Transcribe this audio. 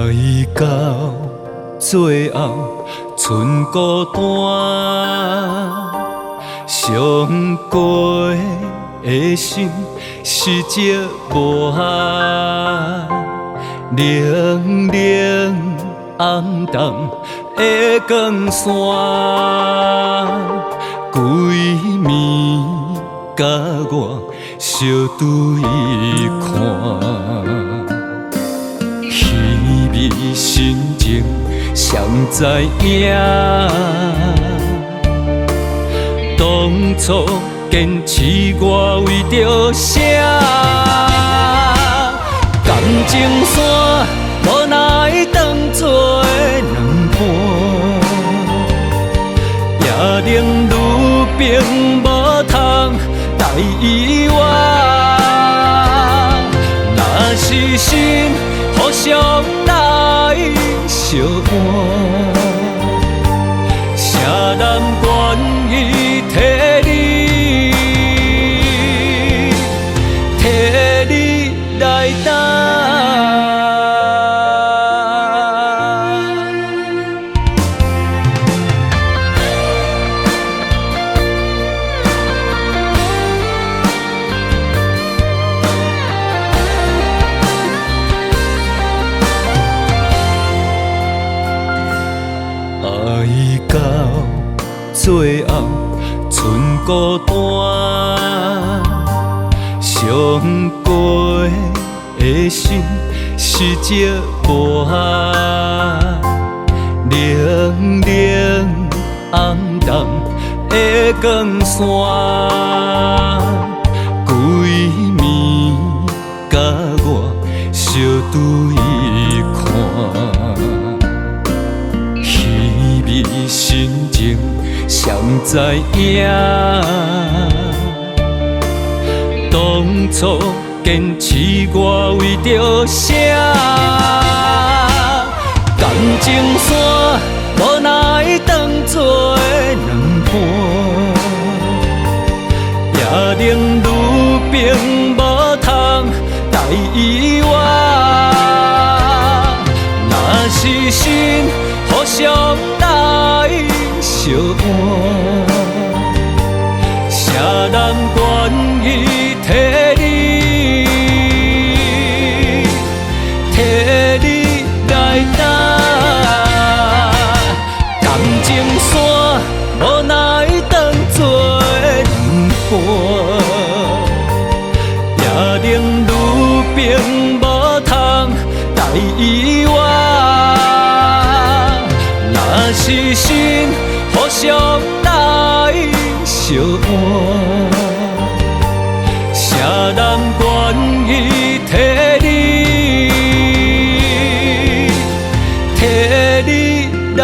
到最后，剩孤单，伤过的心实则无限，冷冷暗淡的光线，规暝甲我相对看。虚伪心情，谁知影？当初坚持我为着啥？感情线无奈当作两半，也令愈冰无通来遗忘。若是心互相来相换，谁人愿意替你来担？爱到最后，剩孤单，伤过的心实则无限，冷冷暗淡的光线，规暝甲我相对看。虚伪心情，谁知影？当初坚持我为着啥？感情线无奈当作两半，也令愈冰无通来遗忘。若是心互相来相换，谁人愿意替你来担？感情线无奈当作两半，也令愈冰无通来遗忘。若是心互相来相换，谁人愿意替你来